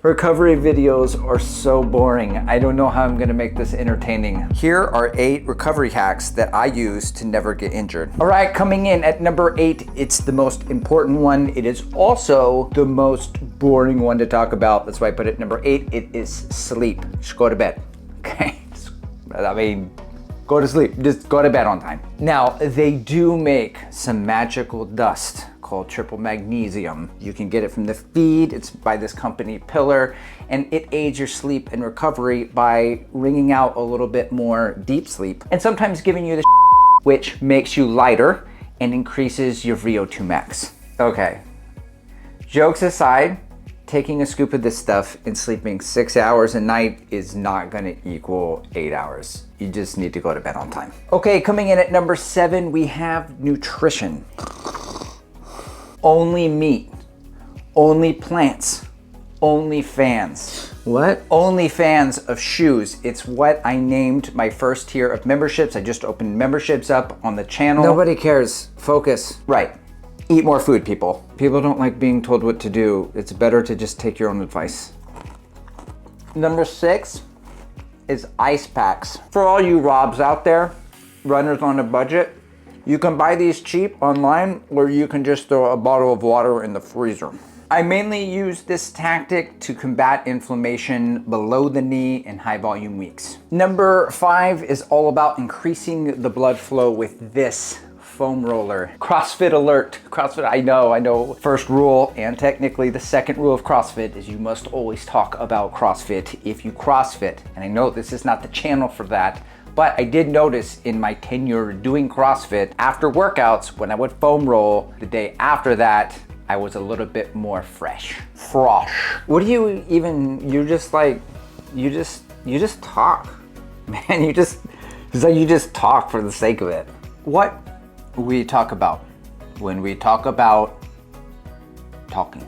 Recovery videos are so boring. I don't know how I'm gonna make this entertaining. Here are 8 recovery hacks that I use to never get injured. All right, coming in at number 8, it's the most important one. It is also the most boring one to talk about. That's why I put it number 8. It is sleep. Just go to bed, okay? Go to sleep, just go to bed on time. Now, they do make some magical dust called triple magnesium. You can get it from the feed. It's by this company Pillar, and it aids your sleep and recovery by wringing out a little bit more deep sleep and sometimes giving you the which makes you lighter and increases your VO2 max. Okay, jokes aside, taking a scoop of this stuff and sleeping 6 hours a night is not gonna equal 8 hours. You just need to go to bed on time. Okay, coming in at number 7, we have nutrition. Only meat, only plants, only fans. What? Only fans of shoes. It's what I named my first tier of memberships. I just opened memberships up on the channel. Nobody cares. Focus. Right. Eat more food, people. People don't like being told what to do. It's better to just take your own advice. Number 6 is ice packs. For all you Robs out there, runners on a budget, you can buy these cheap online, or you can just throw a bottle of water in the freezer. I mainly use this tactic to combat inflammation below the knee in high volume weeks. Number 5 is all about increasing the blood flow with this foam roller. CrossFit alert. CrossFit, I know. First rule, and technically the second rule of CrossFit, is you must always talk about CrossFit if you CrossFit. And I know this is not the channel for that, but I did notice in my tenure doing CrossFit, after workouts, when I would foam roll, the day after that, I was a little bit more fresh. What do you even, you just talk. Man, it's like you just talk for the sake of it. What we talk about when we talk about talking.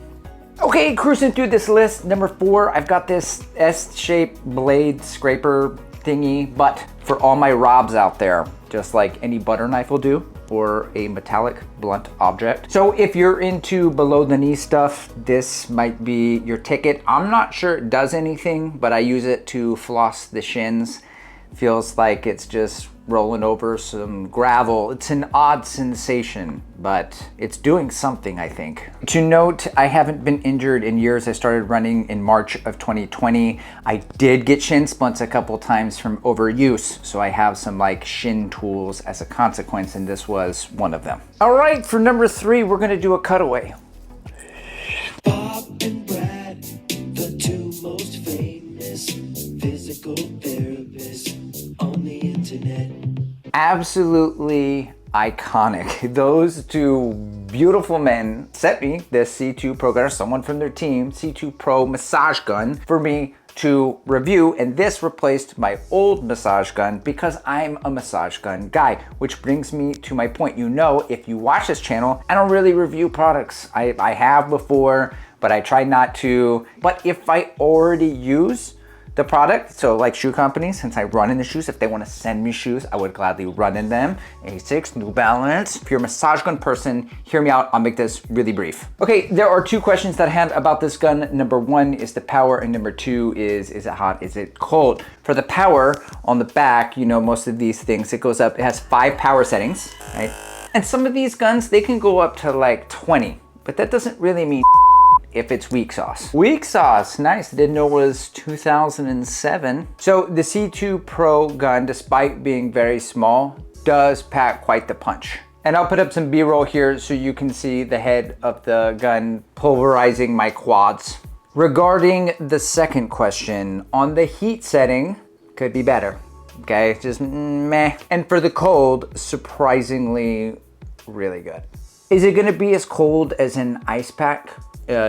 Okay, cruising through this list. Number 4, I've got this S-shaped blade scraper thingy, but for all my Robs out there, just like any butter knife will do, or a metallic blunt object. So if you're into below the knee stuff, this might be your ticket. I'm not sure it does anything, but I use it to floss the shins. Feels like it's just rolling over some gravel. It's an odd sensation, but it's doing something, I think. To note, I haven't been injured in years. I started running in March of 2020. I did get shin splints a couple times from overuse, so I have some like shin tools as a consequence, and this was one of them. All right, for number 3, we're gonna do a cutaway. Bob and Brad, the 2 most famous physical therapists on the internet. Absolutely iconic. Those 2 beautiful men sent me this C2 Pro gun, or someone from their team, C2 Pro massage gun for me to review, and this replaced my old massage gun because I'm a massage gun guy, which brings me to my point. You know, if you watch this channel, I don't really review products. I have before, but I try not to. But if I already use the product, so like shoe companies, since I run in the shoes, if they want to send me shoes, I would gladly run in them. Asics, New Balance. If you're a massage gun person, hear me out. I'll make this really brief. Okay, there are 2 questions that I had about this gun. Number 1 is the power, and number 2 is it hot, is it cold? For the power, on the back, you know, most of these things, it goes up, it has 5 power settings, right? And some of these guns, they can go up to like 20, but that doesn't really mean if it's weak sauce. Weak sauce, nice. Didn't know it was 2007. So the C2 Pro gun, despite being very small, does pack quite the punch. And I'll put up some B-roll here so you can see the head of the gun pulverizing my quads. Regarding the second question, on the heat setting, could be better. Okay, just meh. And for the cold, surprisingly really good. Is it gonna be as cold as an ice pack?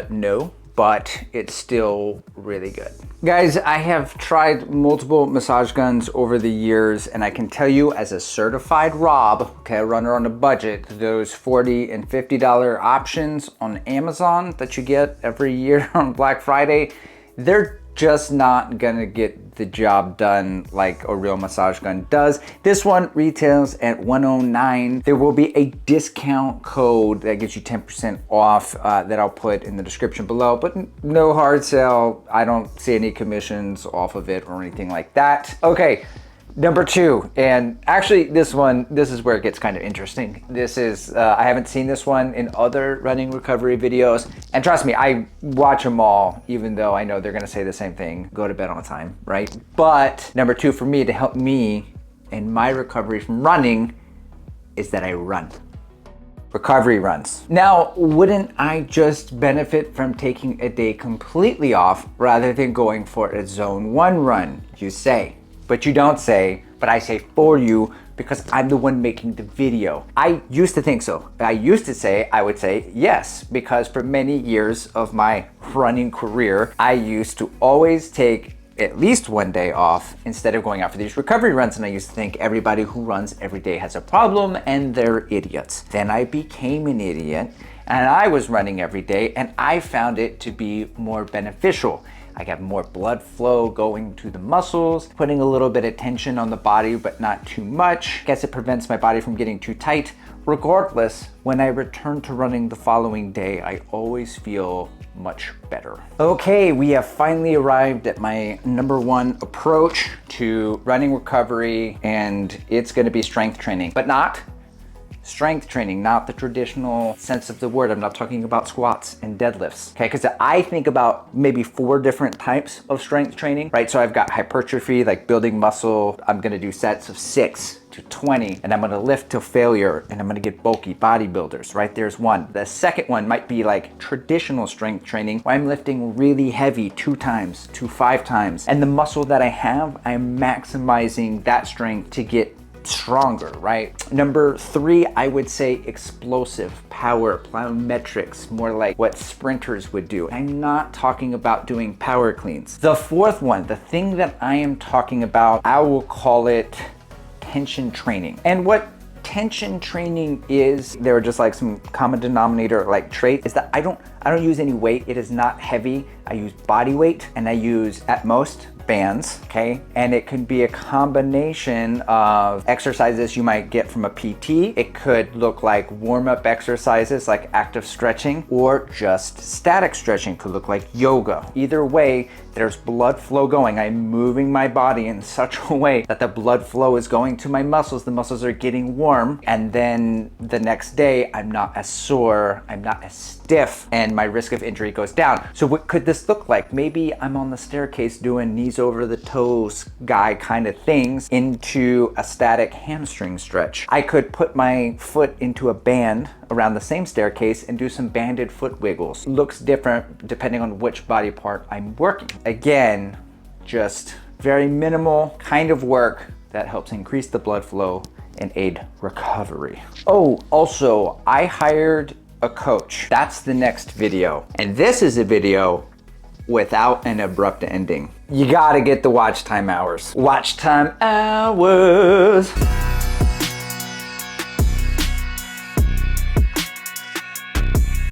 No, but it's still really good. Guys, I have tried multiple massage guns over the years, and I can tell you as a certified Rob, okay, a runner on a budget, those $40 and $50 options on Amazon that you get every year on Black Friday, they're just not gonna get the job done like a real massage gun does. This one retails at $109. There will be a discount code that gives you 10% off that I'll put in the description below, but no hard sell. I don't see any commissions off of it or anything like that. Okay. Number 2, and actually this is where it gets kind of interesting. This is, I haven't seen this one in other running recovery videos. And trust me, I watch them all, even though I know they're gonna say the same thing, go to bed on time, right? But number 2 for me, to help me in my recovery from running, is that I run. Recovery runs. Now, wouldn't I just benefit from taking a day completely off rather than going for a zone 1 run, you say? But you don't say, but I say for you because I'm the one making the video. I used to think so. I used to say, I would say yes, because for many years of my running career, I used to always take at least one day off instead of going out for these recovery runs. And I used to think everybody who runs every day has a problem and they're idiots. Then I became an idiot and I was running every day and I found it to be more beneficial. I got more blood flow going to the muscles, putting a little bit of tension on the body, but not too much. I guess it prevents my body from getting too tight. Regardless, when I return to running the following day, I always feel much better. Okay, we have finally arrived at my number 1 approach to running recovery, and it's gonna be strength training, but not strength training, not the traditional sense of the word. I'm not talking about squats and deadlifts, okay? Because I think about maybe 4 different types of strength training, right? So I've got hypertrophy, like building muscle. I'm gonna do sets of 6 to 20, and I'm gonna lift to failure, and I'm gonna get bulky bodybuilders, right? There's one. The second one might be like traditional strength training, where I'm lifting really heavy 2 times to 5 times. And the muscle that I have, I'm maximizing that strength to get stronger, right? Number 3, I would say explosive power, plyometrics, more like what sprinters would do. I'm not talking about doing power cleans. The 4th one, the thing that I am talking about, I will call it tension training. And what tension training is, there are just like some common denominator like trait, is that I don't use any weight. It is not heavy. I use body weight and I use at most bands, okay? And it can be a combination of exercises you might get from a PT. It could look like warm-up exercises like active stretching, or just static stretching. Could look like yoga. Either way, there's blood flow going. I'm moving my body in such a way that the blood flow is going to my muscles. The muscles are getting warm, and then the next day I'm not as sore, I'm not as stiff, and my risk of injury goes down. So what could this look like? Maybe I'm on the staircase doing knees over the toes guy kind of things into a static hamstring stretch. I could put my foot into a band around the same staircase and do some banded foot wiggles. Looks different depending on which body part I'm working. Again, just very minimal kind of work that helps increase the blood flow and aid recovery. Oh, also, I hired a coach. That's the next video. And this is a video without an abrupt ending. You gotta get the watch time hours. Watch time hours.